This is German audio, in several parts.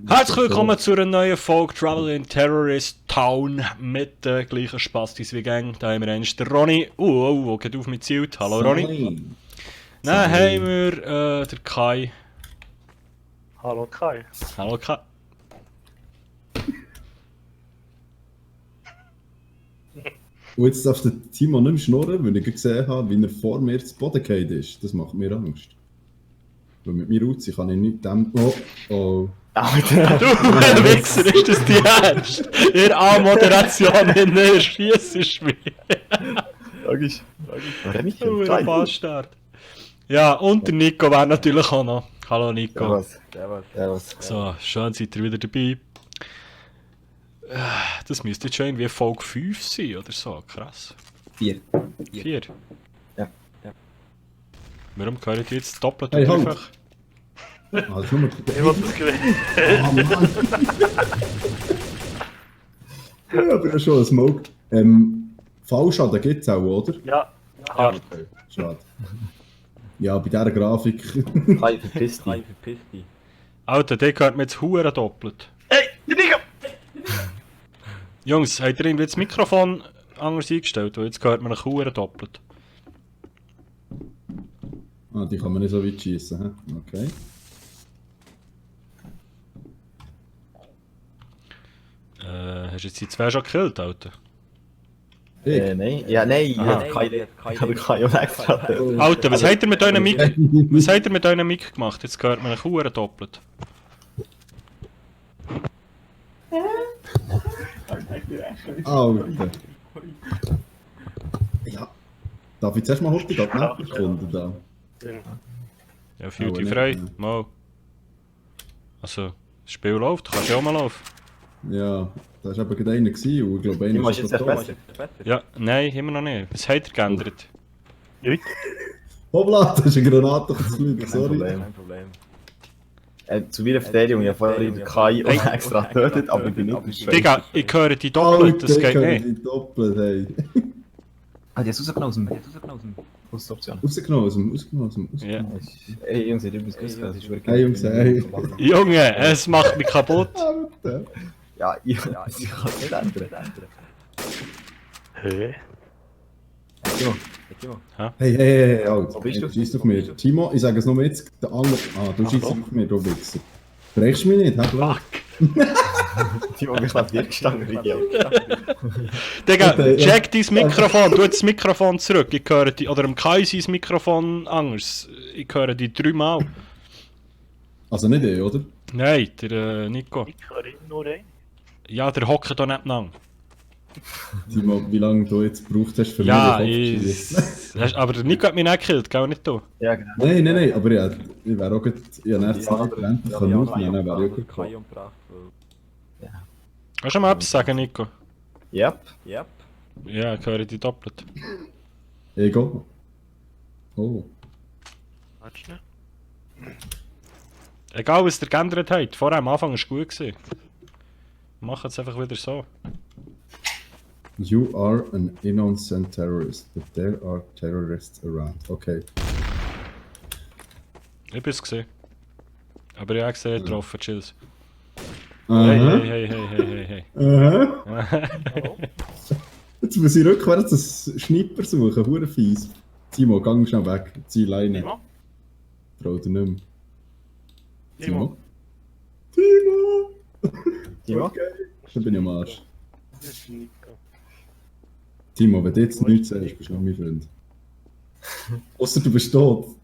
Herzlich willkommen zu einer neuen Folge Travel in Terrorist Town mit den gleichen Spastis wie Gang. Da haben wir einmal den Ronny. Wo geht auf mit Zielt? Hallo Ronny. Dann haben wir den Kai. Hallo Kai. Hallo Kai. Und jetzt darf der Timo nicht mehr schnurren, weil ich gesehen habe, wie er vor mir zu Boden gefallen ist. Das macht mir Angst. Weil mit mir Uzi kann ich nicht dämpfen. Oh. Alter. Du Wichser, ist das die Ernst? Ihr A-Moderation in der Schiessest mich. Logisch. Du ein Bastard. Ja, und der Nico wäre natürlich auch noch. Hallo Nico. Servus. So, schön seid ihr wieder dabei. Das müsste jetzt schon irgendwie Folge 5 sein oder so, krass. 4. 4? Ja. Warum hören die jetzt doppelt Hey, und halt. dreifach? Ah, das ist nur Ich wollte das gewählt. Ah, Mann. Ja, aber schon ein Smoke. Fallschaden gibt es auch, oder? Ja. Hart. Okay, schade. Ja, bei dieser Grafik. Kai, verpiss dich. Alter, der hört mir jetzt hure doppelt. Hey, Nico! Jungs, habt ihr irgendwie das Mikrofon anders eingestellt? Weil jetzt hört man einen hure doppelt. Ah, die kann man nicht so weit schießen. Okay. Hast du jetzt die zwei schon gekillt, Alter? Ich? Nein. Ja, nein. Aha. Kai auch extra. Alter, was habt ihr mit euren Mic... Was habt ihr mit euren Mic gemacht? Jetzt hört man einen hure doppelt. Alter. Ja. Darf ich zuerst mal heute die Nachbarkunden da? Ja, fühlt Aber dich nicht, frei. ja. Mal. Also, das Spiel läuft, kannst du auch mal laufen. Ja, da war eben gerade einer gewesen, und ich glaube, einer Timo ist ist schon jetzt echt tot. besser. Ja, nein, immer noch nicht. Was habt ihr geändert? Nichts. Hoppla, da ist eine Granate zu fliegen, Kein sorry. Problem. Zu meiner Verteidigung, ich habe vorhin den Kai auch extra getötet, aber ich bin nicht beschwert. Digga, ich höre die doppelt, das geht nicht. Die doppelt, hey. Ah, die hast du rausgenommen aus der Option. Rausgenommen. Ja. Ey, Jungs, ich hab übrigens gewusst, das ist wirklich... Hey, Jungs, hey. Junge, es macht mich kaputt. Alter. Ja, ich kann es nicht ändern. Hey. Timo. Hey, Alter. Wo bist du? Schießt auf mich. Timo, ich sage es nur jetzt, der andere... Ah, du schießt auf mich, du Wichser. Brechst du mich nicht, hä? Fuck. Timo, ich hab dir gestanden, Video. Digga, Okay, ja. check dein Mikrofon, tu das Mikrofon zurück. Ich höre die, oder im Kai sein Mikrofon anders. Ich höre die 3 Mal. Also nicht ich, oder? Nein, der Nico. Ich höre nur ein. Ja, der hockt da nicht lang. Timo, wie lange du jetzt gebraucht hast, für Ja, mich den Kopf zu schießen. aber der Nico hat mich nicht gekillt, gell, nicht du? Ja, genau. Nein, aber ja, ich wäre auch gut... Ich habe nicht Zeit gelernt, ich kann aufnehmen, dann wäre ich auch gut gekommen. Kannst du mal etwas sagen, Nico? Yep. Ja, ich höre die doppelt. Ego. Oh. Warte schnell. Egal, was ihr geändert habt, vorher am Anfang war es gut gewesen. Mach es einfach wieder so. You are an innocent terrorist, but there are terrorists around. Okay. Ich bin's gesehen. Aber ich habe gesehen, getroffen, chills. Aha. Hey. Aha. Jetzt muss ich rückwärts einen Schnipper suchen, hure fies. Timo, gang schnell weg, zieh Leine. Timo? Trau dir nicht mehr. Timo? Timo? Okay. Dann bin ich am Arsch. Das ist Nico. Timo, wenn du jetzt nichts sagst, bist du noch mein Freund. Ausser du bist tot.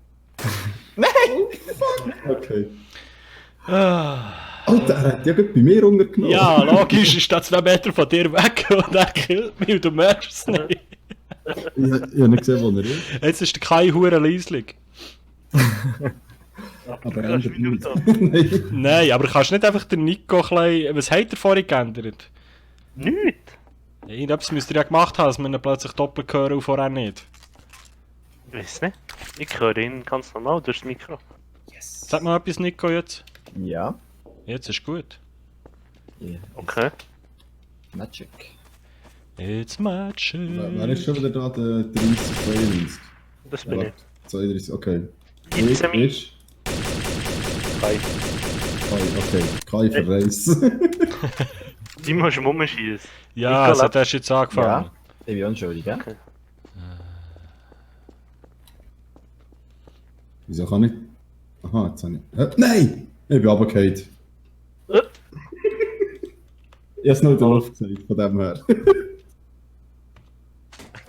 Nein! Okay. Ah. Alter, er hat ja gerade bei mir untergenommen. Ja, logisch, ist das 2 Meter von dir weg und er killt mich und du merkst es nicht. Ich habe nicht gesehen, wo er ist. Jetzt ist der Kai hure leislich. Aber er Du hast ändert Video nichts. da. Nein. Nein, aber kannst nicht einfach den Nico ein bisschen... Was hat er vorhin geändert? Nichts. Irgendetwas müsst ihr ja gemacht haben, dass wir ihn plötzlich doppelt hören und vorher nicht. Ich weiß nicht. Ich höre ihn ganz normal durch das Mikro. Sag mal etwas, Nico, jetzt. Ja. Jetzt ist gut. Yeah. Okay. Magic. It's magic. Wer ist schon wieder da, der 30, 92? Das bin ich. 32, okay. It's me. Ist Kai. Okay. Kai verreist. Die musst du rumschießen. Ja, Nico, das hast du jetzt angefangen. Ja, ich bin unschuldig, gell? Okay. Wieso kann ich? Aha, jetzt habe ich... Nein! Ich bin runtergefallen. Ich habe es nur in der Luft gesagt, von dem her.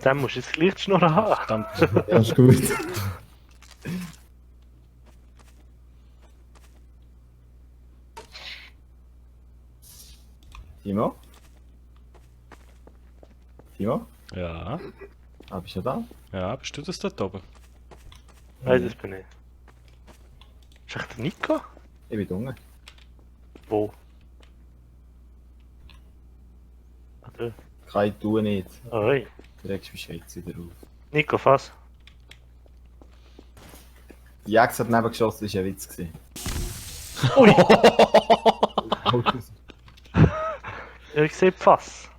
Dann musst du jetzt gleich die Schnurren haben. Verdammt. Ja, ist gut. Timo? Timo? Ja, Ah, bist du da? ja, bist du das dort oben? Nein, das bin ich. Ist echt der Nico? Ich bin unten. Wo? Ah, da. Kai, tu nicht. Ah, hey. Du regst mich jetzt wieder auf. Nico, fass. Die Jax hat neben geschossen, das war ein Witz. Gewesen. Ui! Ja, ich sehe Fass.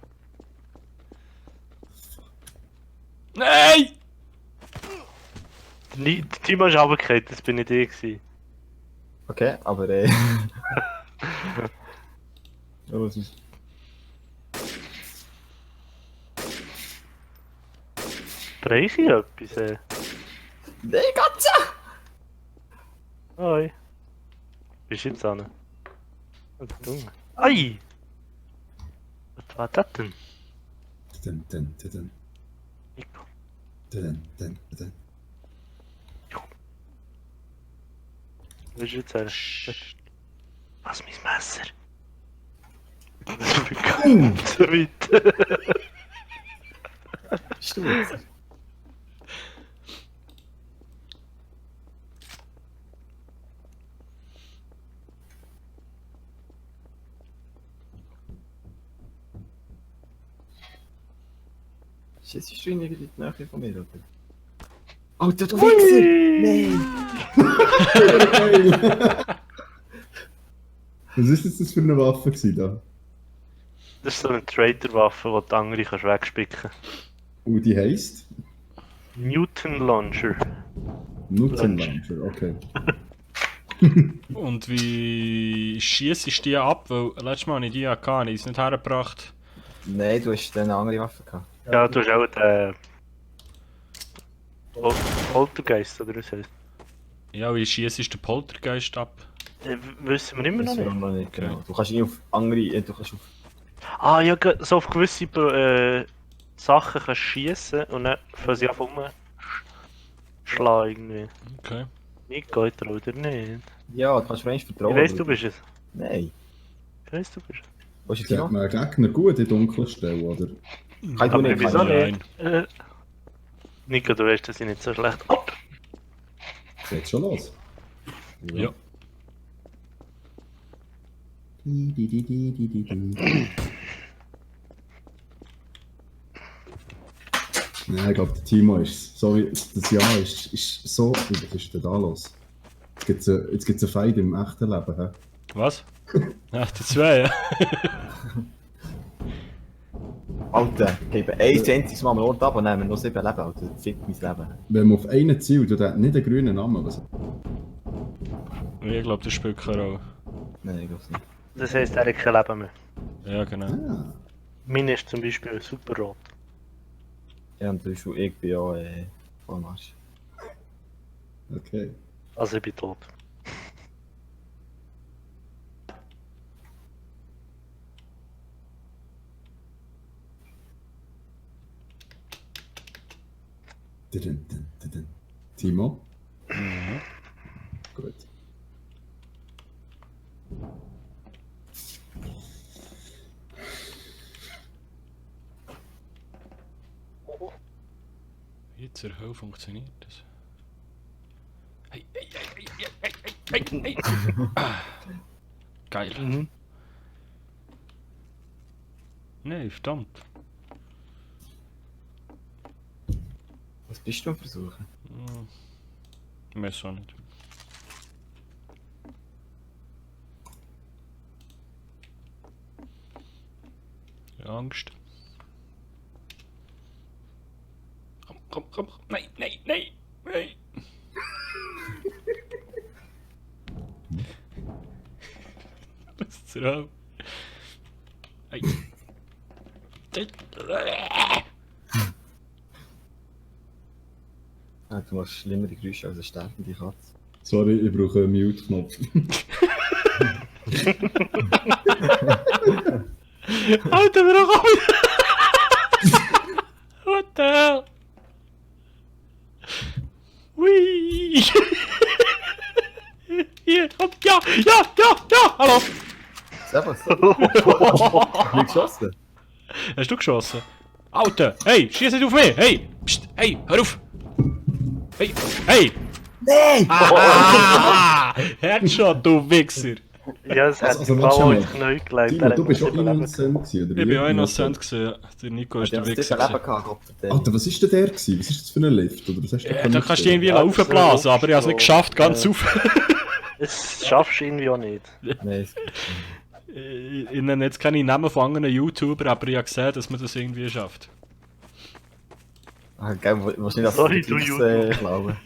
Nein! Der Timo ist runtergefallen, das bin nicht ich gewesen. Okay, aber Oh, was ist... Breche ich etwas? Nein, Katze! Hoi. Bist du jetzt an? Was dumm. Ei! Was war das denn? Dun. Nico. Dun. Was ist jetzt was, mein Messer? So weit. Bist du jetzt? Schießt du ihn irgendwie in die Nähe von mir, oder? Alter, du Wichser! Nein! Was ist das für eine Waffe gewesen, da? Das ist so eine Trader-Waffe, die du andere kannst wegspicken. Und die heisst? Newton Launcher. Nutzen Launcher, okay. Und wie schießt ich die ab? Weil letztes Mal hatte ich die ja gar nicht, nicht hergebracht. Nein, du hast eine andere Waffe gehabt. Ja, du hast auch den Poltergeist, oder was heißt? Ja, wie schießt ich den Poltergeist ab? Wissen wir immer noch Das nicht. wissen wir noch nicht genau. Du kannst ihn auf andere... du kannst auf... Ah ja, so auf gewisse Sachen kannst du schiessen und dann fangen sie einfach schlagen irgendwie. Okay. Nico, ich trau dir nicht. Ja, du kannst mir eigentlich vertrauen. Ich weiss, aber- du bist es. Nein. Ich weiss, du bist es. Wo ist Sieht Timo? man einen Gegner gut in dunklen Stellen, oder? Kai, du Aber nicht. wieso Kai. nicht? Nico, du weißt, dass ich nicht so schlecht ab. Geht schon los. Ja. Nein, ich glaube, der Timo ist so wie das Jahr ist so. Was ist denn da los? Jetzt gibt's einen Fight im echten Leben, hä? Was? Ach, die zwei, ja. Alter, gebe ein einziges Mal am Ort ab und nehmen wir noch 7 Leben, Alter. Fick mein Leben. Wenn man auf einen zielt, und der hat nicht einen grünen Namen. Was? Ich glaube, das spielt keine Rolle. Nein, ich glaub's nicht. Das heisst, er hat kein Leben mehr. Ja, genau. Ah, Meine ist zum Beispiel super rot. Ja, und zum Beispiel ich bin ja voll am Arsch. okay. Also ich bin tot. Dun. Timo? Gut. Wie zur Hölle funktioniert das? Hey. Ah. Geil. Mhm. Nein, verdammt. Was bist du am Versuchen? Ich weiß auch nicht. Angst. Komm. Nein. Was zur Hölle? Hey. Du machst schlimmere Geräusche als eine sterbende Katze. Sorry, ich brauche einen Mute-Knopf. Alter, wir auch wieder! What the hell? Whee! Hier, komm, ja! Hallo! Servus! Wie geschossen? Hast du geschossen? Alter, hey, schieß nicht auf mich! Hey! Psst, hey, hör auf! Hey! Nein! Ah, Headshot, du Wichser! Ja, es hat Also, die warte Frau mal. ins Knie gelegt. Timo, du bist auch innocent gewesen, oder Ich wie? bin auch innocent gewesen. Der Nico ist der Das Wichser. Leben gehabt, Gott verdammt. Alter, was ist denn der gewesen? Was ist das für ein Lift? Oder was hast du Ja, können da kannst du stellen? irgendwie Ja, aufblasen, aber ich habe es nicht geschafft, ganz Ja. auf. Das schaffst du irgendwie auch nicht. Nein, Ich nenne jetzt keine Namen von anderen YouTubern, aber ich habe gesehen, dass man das irgendwie schafft. gell, willst du nicht, dass Sorry, die du Tricks, YouTube. glauben?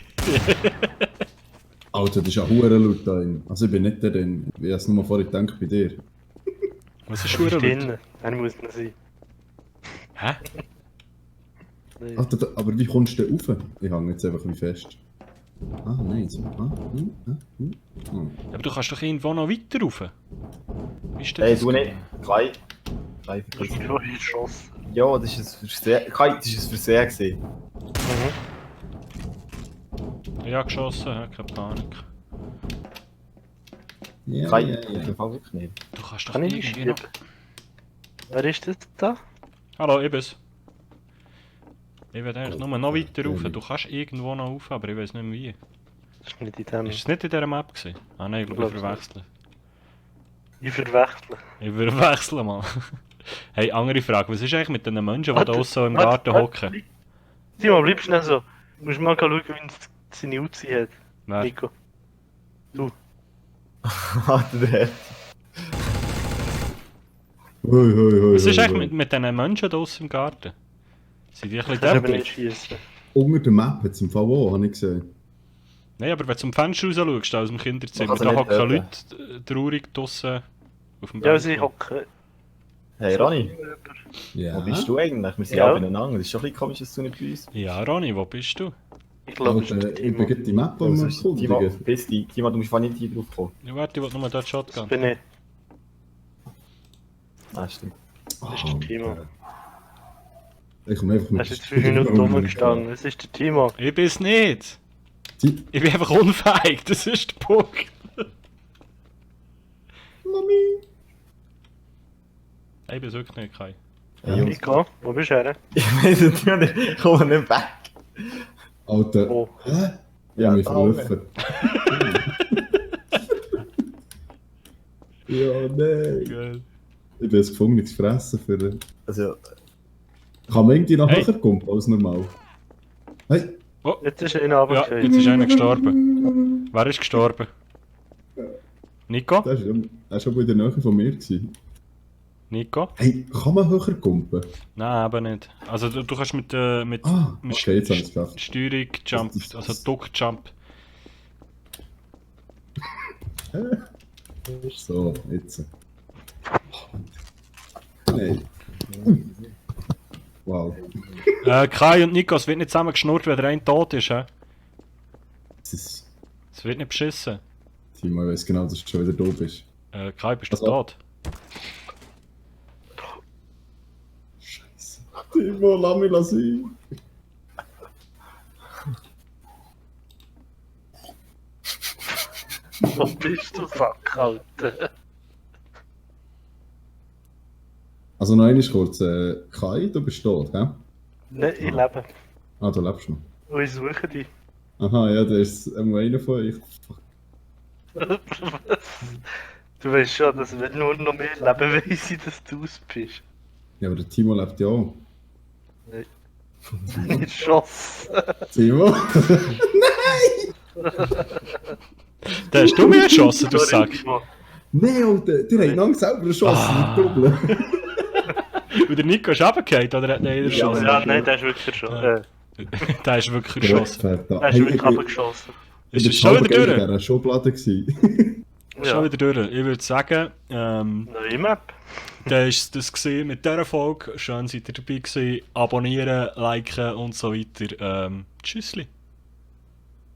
Alter, das ist ja hure laut da drin. Also ich bin nicht der drin. Ich habe es nur vorher gedacht bei dir. Was ist Schuhe, Leute? Drinnen. Dann muss man sein. Hä? Nee. Alter, aber wie kommst du denn rauf? Ich hänge jetzt einfach ein bisschen fest. Ah, nein, so. Oh. Aber du kannst doch irgendwo noch weiter rauf. Wie ist denn Hey, das? du nicht. Kai. Kai, Ich bin schon geschossen. Ja, das ist ein Versehen. Kai, das ist ein Versehen gewesen. Ich habe geschossen, ja, keine Panik. Ja, Kai, ja, auf ja. jeden Fall wirklich nicht. Du kannst doch Kann ich irgendwie nicht noch... schieben? Wer ist das da? Hallo, ich bin's. Ich will eigentlich nur noch weiter rauf. Du kannst irgendwo noch rauf, aber ich weiß nicht mehr wie. Das ist nicht in dem. Ist es nicht in dieser Map gewesen? Ah nein, ich glaube, ich Glaub's verwechsel. Ich verwechsel. Ich verwechsel mal. Hey, andere Frage. Was ist eigentlich mit den Menschen, die da Warte, draussen so im warte, Garten warte. hocken? Simon, bleib schnell so. Du musst mal schauen, wie seine Uzi hat. Wer? Nico. Alter, der. Was ist eigentlich mit diesen Menschen da draussen im Garten? Sind die ein bisschen Kannst aber dämlich? nicht schießen. Unter der Map hat es im Fall auch, habe ich gesehen. Nein, aber wenn du zum Fenster raus schaust, aus dem Kinderzimmer, Man kann da sie nicht hocken töten. Leute traurig draussen auf dem Ja, Balkon. sie hocken. Hey, Ronny, Ja. wo bist du eigentlich? Wir sind Ja. alle beieinander. Das ist schon ein bisschen komisch, dass du nicht bei uns bist. Ja, Ronny, wo bist du? Ich glaube, es ist Alter, der ich bin Timo. gerade die Map am Also, Timo, erkundigen. verpiss dich. Timo, du musst einfach nicht hier drauf kommen. Ja, warte, ich will nur dort Das Shotgun. bin ich. Ah, stimmt. Das ist der Timo. Ich komme einfach Er ist jetzt 5 Minuten rumgestanden. Das ist der Timo. Ich bin's nicht. Die- Ich bin einfach unfähig, das ist der Punkt. Mami. Ich bin's wirklich nicht, Kai. Hey, Jungs. Nico, wo bist du her? Ich weiß es nicht, ich komme nicht weg. Alter. Oh. Hä? Ich Ja, habe mich da verlaufen. Ja, nein. Geil. Ich bin ein gefundenes Fressen für... Also, Kann man irgendwie noch Hey. höher kommen als normal? Hey! Jetzt ist einer Ja, runtergefallen. jetzt ist einer gestorben. Wer ist gestorben? Nico? Der war schon bei der Nähe von mir. Gewesen. Nico? Hey, kann man höher kumpen? Nein, eben nicht. Also du kannst mit Ah, okay, jetzt habe ich es geschafft. Steuerung Jump, Das ist also das. Duck Jump. So, jetzt. Hey. Wow. Kai und Nico, es wird nicht zusammen geschnurrt, wenn der eine tot ist, hä? Das ist... Es wird nicht beschissen. Timo, ich weiß genau, dass du schon wieder da bist. Kai, bist du Also- tot? Scheiße. Timo, lass mich sein. Wo bist du, fuck, Alter? Also noch einmal kurz. Kai, du bist tot, hä? Nein, ich lebe. Ah, du lebst noch. Und ich suche dich. Aha, ja, der ist einer von euch. Fuck. Du weißt schon, dass wenn nur noch mehr leben, weiss ich, dass du aus bist. Ja, aber der Timo lebt ja auch. Nicht schoss. Timo? Da hast du mich erschossen, du Sack. Nein, Alter, der hat ihn selber erschossen, nicht doppeln. Und der Nico ist runtergefallen, oder hat der erschossen? Ja, nein, der ist wirklich schon. Der ist wirklich erschossen. Der ist wirklich abgeschossen. Ist es schon wieder durch? in dieser Schublade gewesen. Schon wieder durch. Ich würde sagen, Neue Map. dann war es das gewesen mit dieser Folge. Schön, seid ihr dabei gewesen. Abonnieren, liken und so weiter. Tschüssli.